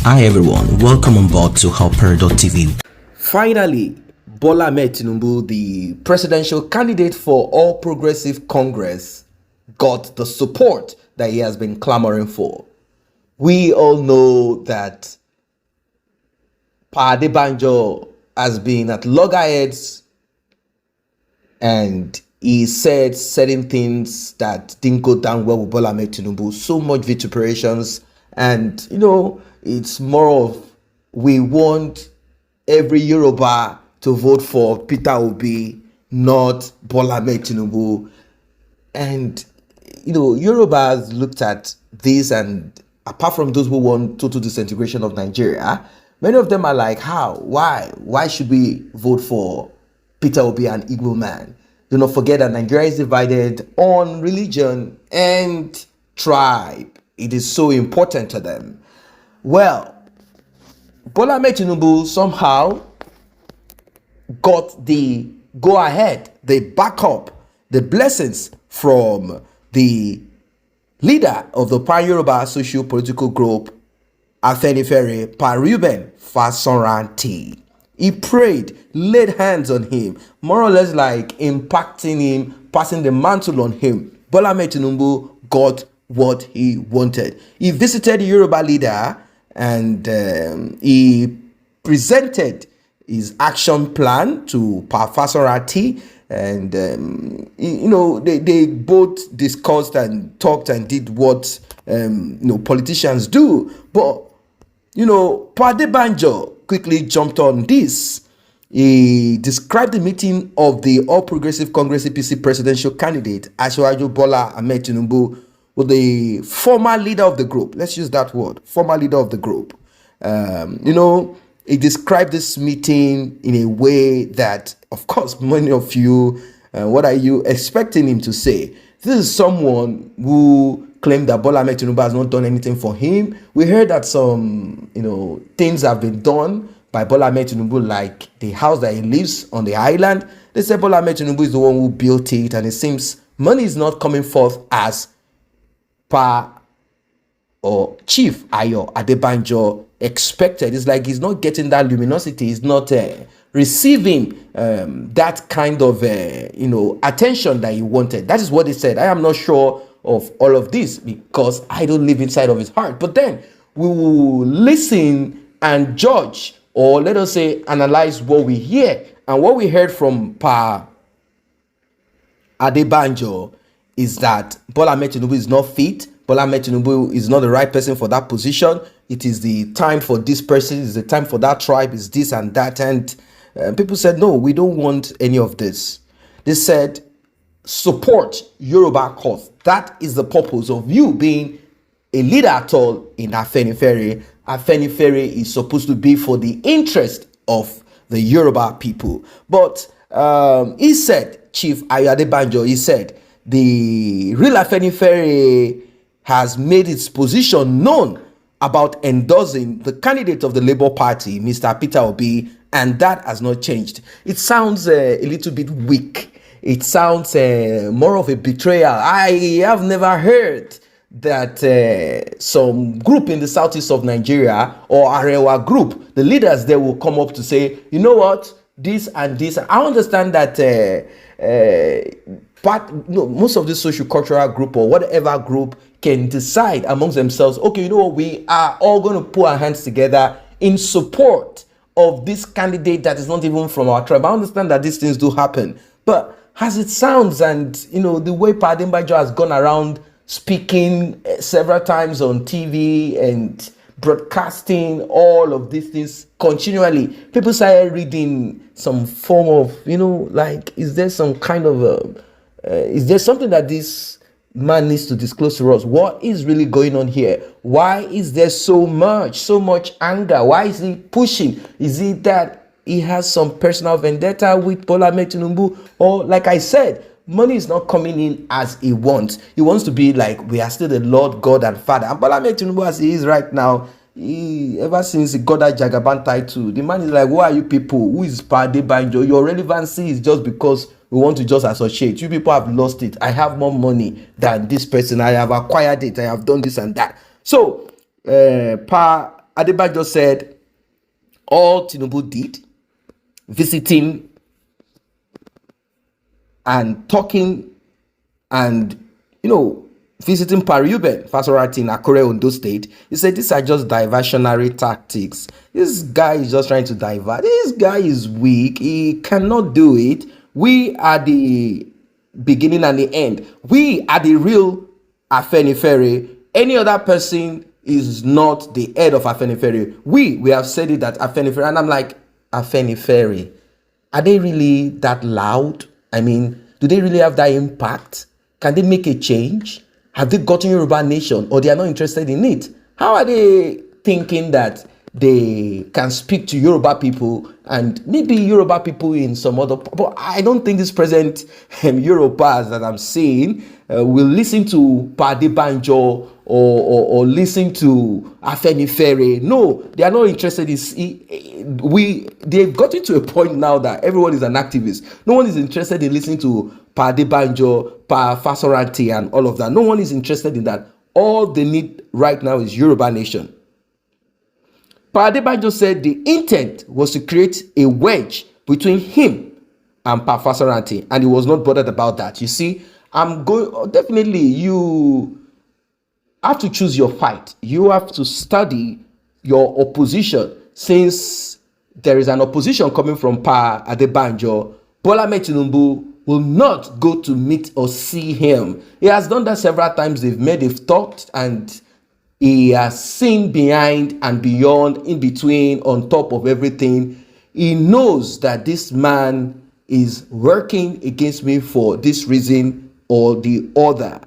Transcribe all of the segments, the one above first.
Hi everyone, welcome on board to Helper.tv. Finally, Bola Ahmed Tinubu, the presidential candidate for All Progressive Congress, got the support that he has been clamoring for. We all know that Pa Adebanjo has been at loggerheads and he said certain things that didn't go down well with Bola Ahmed Tinubu. So much vituperations, and it's more of we want every Yoruba to vote for Peter Obi, not Bola Ahmed Tinubu. And Yorubas looked at this, and apart from those who want total disintegration of Nigeria, many of them are like, how? Why should we vote for Peter Obi, an Igbo man? Do not forget that Nigeria is divided on religion and tribe. It is so important to them. Well, Bola Ahmed Tinubu somehow got the go-ahead, the backup, the blessings from the leader of the Pan-Yoruba socio-political group, Afenifere, Pa Reuben Fasoranti. He prayed, laid hands on him, more or less like impacting him, passing the mantle on him. Bola Ahmed Tinubu got what he wanted. He visited the Yoruba leader and he presented his action plan to Pa Fasoranti, and they both discussed and talked and did what politicians do. But Pa Adebanjo quickly jumped on this. He described the meeting of the All Progressive Congress APC presidential candidate Asiwaju Bola Ahmed Tinubu with the former leader of the group. Let's use that word, former leader of the group. He described this meeting in a way that, of course, many of you, what are you expecting him to say? This is someone who claimed that Bola Ahmed Tinubu has not done anything for him. We heard that some, things have been done by Bola Ahmed Tinubu, like the house that he lives on the island. They said Bola Ahmed Tinubu is the one who built it, and it seems money is not coming forth as or Chief Ayo Adebanjo expected. It's like he's not getting that luminosity. He's not receiving that kind of attention that he wanted. That is what he said. I am not sure of all of this because I don't live inside of his heart. But then we will listen and judge, or let us say analyze what we hear. And what we heard from Pa Adebanjo is that Bola Ahmed Tinubu is not fit. Bola Ahmed Tinubu is not the right person for that position. It is the time for this person. It's the time for that tribe. It's this and that. And people said, no, we don't want any of this. They said, support Yoruba cause. That is the purpose of you being a leader at all in Afenifere. Afenifere is supposed to be for the interest of the Yoruba people. But he said, Chief Ayo Adebanjo, he said, the real Afenifere has made its position known about endorsing the candidate of the Labour Party, Mr. Peter Obi, and that has not changed. It sounds a little bit weak. It sounds more of a betrayal. I have never heard that some group in the southeast of Nigeria or Arewa group, the leaders there will come up to say, you know what, this and this. I understand that most of the social cultural group or whatever group can decide amongst themselves, okay, you know what, we are all going to put our hands together in support of this candidate that is not even from our tribe. I understand that these things do happen, but as it sounds, and the way Pa Adebanjo has gone around speaking several times on TV and broadcasting all of these things continually, people started reading some form of, is there some kind of is there something that this man needs to disclose to us? What is really going on here? Why is there so much anger? Why is he pushing? Is it that he has some personal vendetta with Bola Ahmed Tinubu? Or, like I said, money is not coming in as he wants. He wants to be like, we are still the Lord, God, and Father. And Bola Ahmed Tinubu, as he is right now, ever since he got that Jagaban title, the man is like, who are you people? Who is Pa Adebanjo? Your relevancy is just because we want to just associate. You people have lost it. I have more money than this person. I have acquired it. I have done this and that. So Pa Adebanjo said all Tinubu did, visiting and talking and, visiting Pariuben, Fasorati in Akure, Ondo State, he said these are just diversionary tactics. This guy is just trying to divert. This guy is weak. He cannot do it. We are the beginning and the end. We are the real Afenifere. Any other person is not the head of Afenifere. We have said it that Afenifere, and I'm like, Afenifere, are they really that loud? I mean, do they really have that impact? Can they make a change? Have they gotten Yoruba nation, or they are not interested in it? How are they thinking that they can speak to Yoruba people and maybe Yoruba people in some other? But I don't think this present Yorubas that I'm seeing will listen to Pade Banjo or listen to Afenifere. No, they are not interested in. They've gotten to a point now that everyone is an activist. No one is interested in listening to Pade Banjo, Pa Fasoranti, and all of that. No one is interested in that. All they need right now is Yoruba nation. Pade Banjo said the intent was to create a wedge between him and Pa Fasoranti, and he was not bothered about that. You see, definitely you have to choose your fight. You have to study your opposition. Since there is an opposition coming from Pa Adebanjo, Bola Tinubu will not go to meet or see him. He has done that several times. They've met, they've talked, and he has seen behind and beyond, in between, on top of everything. He knows that this man is working against me for this reason or the other.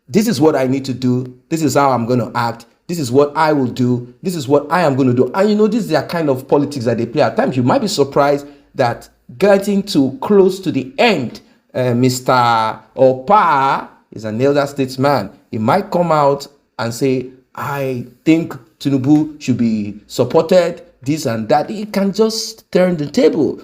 This is what I need to do. This is how I'm going to act. This is what I will do. This is what I am going to do. And this is the kind of politics that they play. At times, you might be surprised that getting too close to the end, Mr. Opa is an elder statesman. He might come out and say, I think Tinubu should be supported, this and that. He can just turn the table,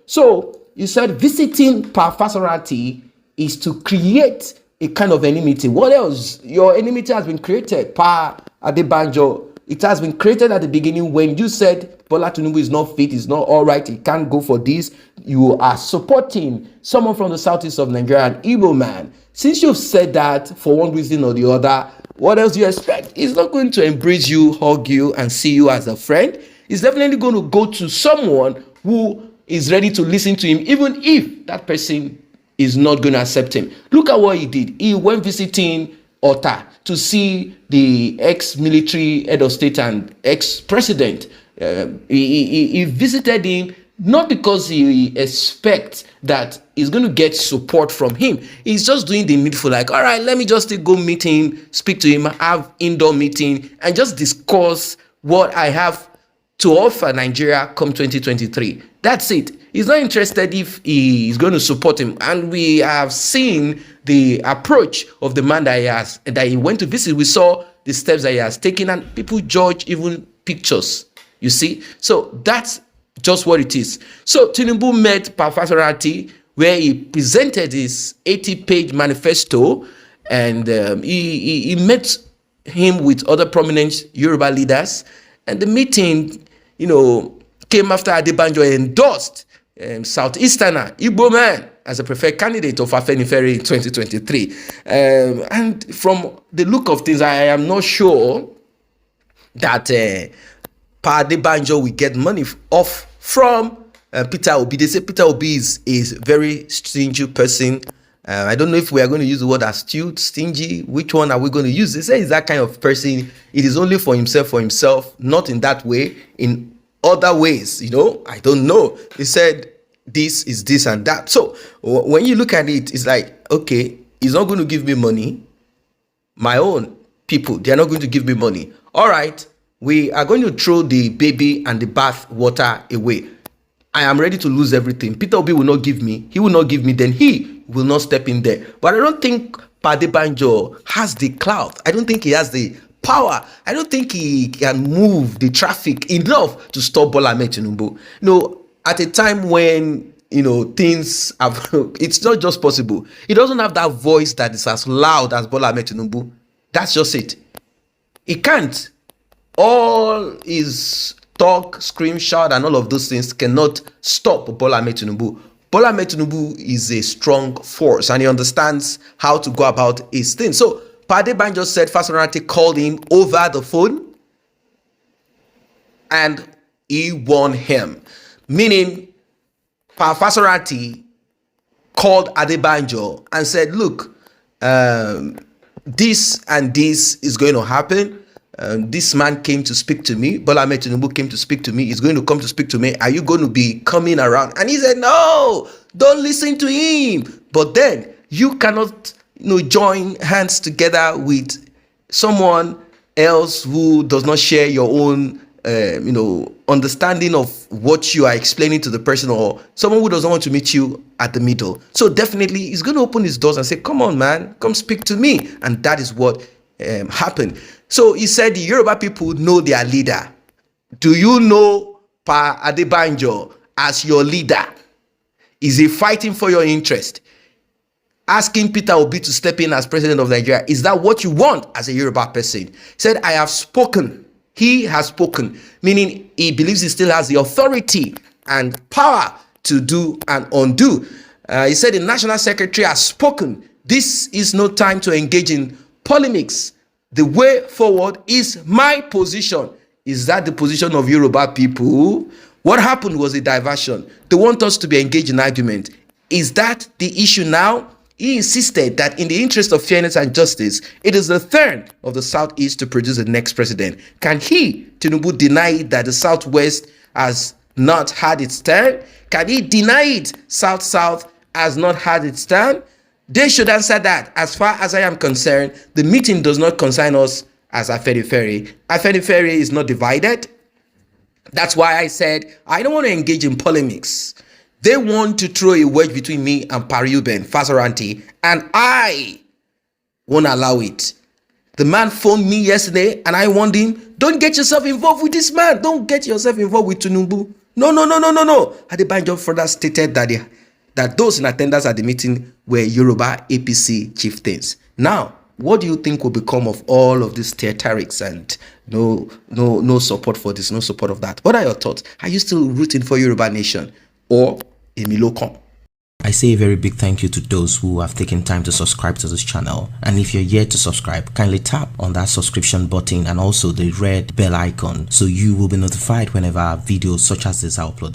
So you said visiting Pa Fasorati is to create a kind of enmity. What else? Your enmity has been created, Pa Adebanjo. It has been created at the beginning when you said Bola Tinubu is not fit, he's not all right, he can't go for this. You are supporting someone from the southeast of Nigeria, an Igbo man. Since you've said that for one reason or the other, what else do you expect? He's not going to embrace you, hug you, and see you as a friend. He's definitely going to go to someone who is ready to listen to him, even if that person is not going to accept him. Look at what he did. He went visiting Ota to see the ex-military head of state and ex-president. He visited him not because he expects that he's going to get support from him. He's just doing the needful, like, all right, let me just go meet him, speak to him, have indoor meeting, and just discuss what I have to offer Nigeria come 2023. That's it. He's not interested if he is going to support him. And we have seen the approach of the man that he went to visit. We saw the steps that he has taken, and people judge even pictures, you see. So that's just what it is. So Tinubu met Pa Fasorati, where he presented his 80-page manifesto, and he met him with other prominent Yoruba leaders. And the meeting, came after Adebanjo endorsed Southeasterner Igbo man as a preferred candidate of Afenifere in 2023. And from the look of things, I am not sure that Pa Adebanjo will get money off from Peter Obi. They say Peter Obi is a very stingy person. I don't know if we are going to use the word astute, stingy. Which one are we going to use? They say he's that kind of person. It is only for himself, not in that way, in other ways, I don't know. He said this is this and that. So when you look at it, it's like, okay, he's not going to give me money. My own people, they are not going to give me money. All right, we are going to throw the baby and the bath water away. I am ready to lose everything. Peter Obi will not give me. He will not give me. Then he will not step in there. But I don't think Pade Banjo has the clout. I don't think he has the power. I don't think he can move the traffic enough to stop Bola Tinubu. At a time when things have, it's not just possible. He doesn't have that voice that is as loud as Bola Tinubu. That's just it. He can't. all his talk, scream, shout, and all of those things cannot stop Bola Ahmed Tinubu. Bola Ahmed Tinubu is a strong force, and he understands how to go about his thing. So Pade Banjo said Fasorati called him over the phone and he won him. Meaning, Fasorati called Adebanjo and said, look, this and this is going to happen. This man came to speak to me. Bola Ahmed Tinubu came to speak to me. He's going to come to speak to me. Are you going to be coming around? And he said, no, don't listen to him. But then you cannot, join hands together with someone else who does not share your own, understanding of what you are explaining to the person, or someone who doesn't want to meet you at the middle. So definitely he's going to open his doors and say, come on, man, come speak to me. And that is what happened. So he said the Yoruba people know their leader. Do you know Pa Adebanjo as your leader? Is he fighting for your interest? Asking Peter Obi to step in as president of Nigeria, is that what you want as a Yoruba person? He said, I have spoken. He has spoken, meaning he believes he still has the authority and power to do and undo. He said the national secretary has spoken. This is no time to engage in polemics. The way forward is my position. Is that the position of Yoruba people? What happened was a diversion. They want us to be engaged in argument. Is that the issue now? He insisted that in the interest of fairness and justice, it is the turn of the Southeast to produce the next president. Can he, Tinubu, deny that the Southwest has not had its turn? Can he deny it South-South has not had its turn? They should answer that. As far as I am concerned, the meeting does not concern us as Afenifere. Afenifere is not divided. That's why I said I don't want to engage in polemics. They want to throw a wedge between me and Pariuben, Fasoranti, and I won't allow it. The man phoned me yesterday and I warned him, don't get yourself involved with this man. Don't get yourself involved with Tinubu. No. Adebanjo further stated that those in attendance at the meeting were Yoruba APC chieftains. Now, what do you think will become of all of these theatrics and no support for this, no support of that? What are your thoughts? Are you still rooting for Yoruba Nation or Emilokon? I say a very big thank you to those who have taken time to subscribe to this channel, and if you're yet to subscribe, kindly tap on that subscription button and also the red bell icon so you will be notified whenever videos such as this are uploaded.